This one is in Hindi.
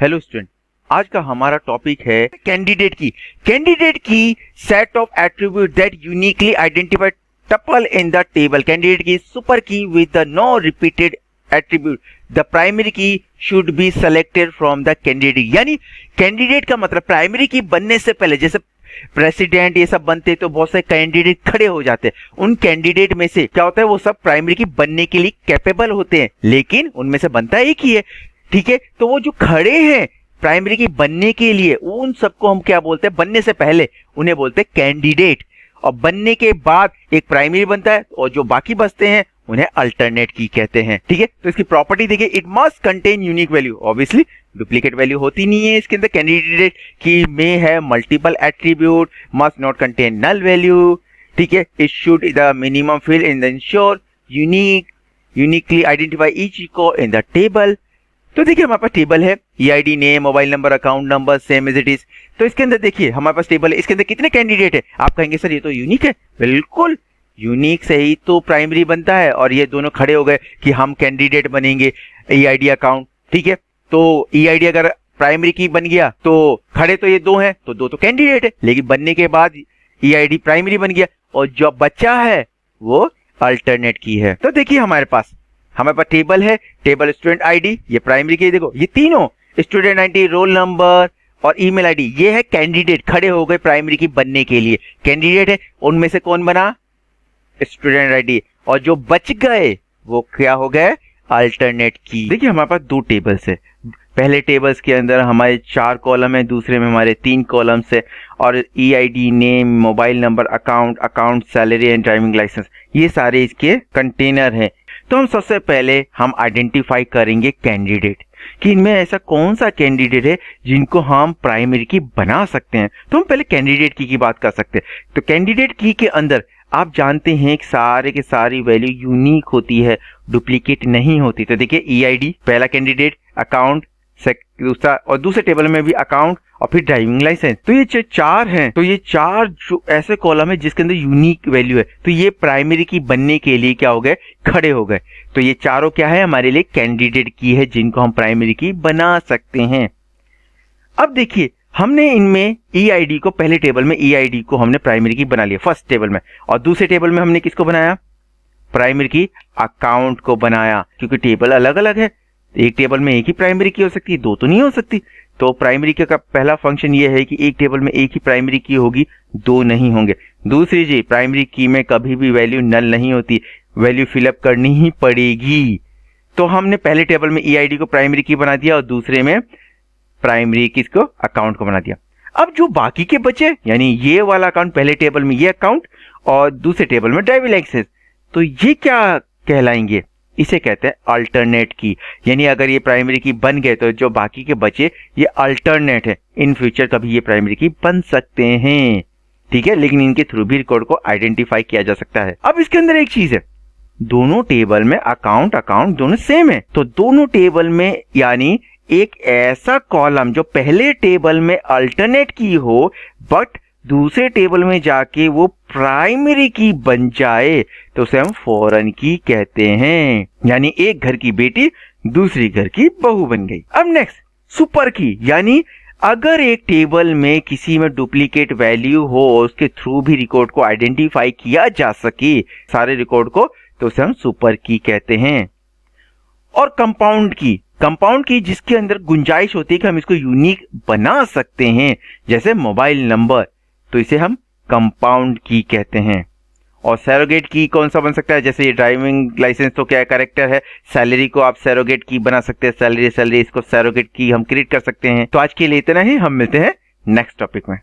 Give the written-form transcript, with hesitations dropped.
हेलो स्टूडेंट, आज का हमारा टॉपिक है candidate key. Candidate key set of attribute that uniquely identify tuple in the table. Candidate key super key with the no repeated attribute. The primary key should be selected from the candidate. यानी कैंडिडेट का मतलब प्राइमरी की बनने से पहले, जैसे प्रेसिडेंट ये सब बनते तो बहुत सारे कैंडिडेट खड़े हो जाते हैं। उन कैंडिडेट में से क्या होता है, वो सब प्राइमरी की बनने के लिए कैपेबल होते हैं, लेकिन उनमें से बनता एक ही है। ठीक है, तो वो जो खड़े हैं प्राइमरी की बनने के लिए, उन सबको हम क्या बोलते हैं, बनने से पहले उन्हें बोलते हैं कैंडिडेट, और बनने के बाद एक प्राइमरी बनता है और जो बाकी बचते हैं उन्हें अल्टरनेट की कहते हैं। ठीक है, तो इसकी प्रॉपर्टी देखिए, it must contain unique value. Obviously duplicate value होती नहीं है इसके अंदर। कैंडिडेट की में है multiple attribute, must not contain null value. ठीक है, it should the minimum field in the ensure uniquely identify each को इन द टेबल। तो देखिए हमारे पास टेबल है, EID, name, mobile number, account number same as it is. तो इसके अंदर देखिए हमारे पास टेबल है, इसके अंदर कितने कैंडिडेट है। आप कहेंगे सर ये तो यूनिक है। बिल्कुल यूनिक से ही तो प्राइमरी बनता है, और ये दोनों खड़े हो गए कि हम कैंडिडेट बनेंगे ईआईडी अकाउंट। ठीक है, तो ईआईडी अगर प्राइमरी की बन गया तो खड़े तो ये दो हैं, तो दो तो कैंडिडेट है, लेकिन बनने के बाद ईआईडी प्राइमरी बन गया और जो बच्चा है वो अल्टरनेट की है। तो देखिए हमारे पास टेबल है, टेबल स्टूडेंट आईडी, ये प्राइमरी की, देखो ये तीनों स्टूडेंट आईडी, रोल नंबर और ईमेल आईडी, ये है कैंडिडेट, खड़े हो गए प्राइमरी की बनने के लिए, कैंडिडेट है। उनमें से कौन बना, स्टूडेंट आईडी, और जो बच गए वो क्या हो गए, अल्टरनेट की। देखिए हमारे पास दो टेबल्स है, पहले टेबल्स के अंदर हमारे 4 कॉलम है, दूसरे में हमारे 3 कॉलम्स है, और EID, name, mobile number, account, salary and driving licence, ये सारे इसके कंटेनर हैं। तो हम सबसे पहले हम आइडेंटिफाई करेंगे कैंडिडेट कि इनमें ऐसा कौन सा कैंडिडेट है जिनको हम प्राइमरी की बना सकते हैं। तो हम पहले कैंडिडेट की बात कर सकते हैं। तो कैंडिडेट की के अंदर आप जानते हैं कि सारे के सारी वैल्यू यूनिक होती है, डुप्लीकेट नहीं होती। तो देखिए ईआईडी पहला कैंडिडेट, अकाउंट दूसरा, और दूसरे टेबल में भी अकाउंट और फिर ड्राइविंग लाइसेंस। तो ये 4 हैं, तो ये 4 जो ऐसे कॉलम है जिसके अंदर यूनिक वैल्यू है, तो ये प्राइमरी की बनने के लिए क्या हो गए, खड़े हो गए। तो ये चारों क्या है, हमारे लिए कैंडिडेट की है जिनको हम प्राइमरी की बना सकते हैं। अब देखिए हमने इनमें ईआईडी को, पहले टेबल में ईआईडी को हमने प्राइमरी की बना लिया फर्स्ट टेबल में, और दूसरे टेबल में हमने किसको बनाया, प्राइमरी की अकाउंट को बनाया, क्योंकि टेबल अलग अलग है। एक टेबल में एक ही प्राइमरी की हो सकती है, दो तो नहीं हो सकती। तो प्राइमरी का पहला फंक्शन ये है कि एक टेबल में एक ही प्राइमरी की होगी, दो नहीं होंगे। दूसरी चीज, प्राइमरी की में कभी भी वैल्यू नल नहीं होती, वैल्यू फिलअप करनी ही पड़ेगी। तो हमने पहले टेबल में ईआईडी को प्राइमरी की बना दिया और दूसरे में प्राइमरी किसको, अकाउंट को बना दिया। अब जो बाकी के बचे, यानी ये वाला अकाउंट, पहले टेबल में ये अकाउंट और दूसरे टेबल में ड्राइविंग लाइसेंस, तो ये क्या कहलाएंगे, इसे कहते हैं अल्टरनेट की। यानी अगर ये प्राइमरी की बन गए तो जो बाकी के बचे ये अल्टरनेट है, इन फ्यूचर कभी ये प्राइमरी की बन सकते हैं। ठीक है, लेकिन इनके थ्रू भी रिकॉर्ड को आइडेंटिफाई किया जा सकता है। अब इसके अंदर एक चीज है, दोनों टेबल में अकाउंट दोनों सेम है, तो दोनों टेबल में यानी एक ऐसा कॉलम जो पहले टेबल में अल्टरनेट की हो बट दूसरे टेबल में जाके वो प्राइमरी की बन जाए, तो उसे हम फॉरेन की कहते हैं। यानी एक घर की बेटी दूसरी घर की बहू बन गई। अब नेक्स्ट सुपर की, यानी अगर एक टेबल में किसी में डुप्लीकेट वैल्यू हो, उसके थ्रू भी रिकॉर्ड को आइडेंटिफाई किया जा सके सारे रिकॉर्ड को, तो उसे हम सुपर की कहते हैं। और कंपाउंड की जिसके अंदर गुंजाइश होती है कि हम इसको यूनिक बना सकते हैं, जैसे मोबाइल नंबर, तो इसे हम कंपाउंड की कहते हैं। और सैरोगेट की कौन सा बन सकता है, जैसे ये ड्राइविंग लाइसेंस तो क्या कैरेक्टर है, सैलरी को आप सैरोगेट की बना सकते हैं, सैलरी इसको सैरोगेट की हम क्रिएट कर सकते हैं। तो आज के लिए इतना ही, हम मिलते हैं नेक्स्ट टॉपिक में।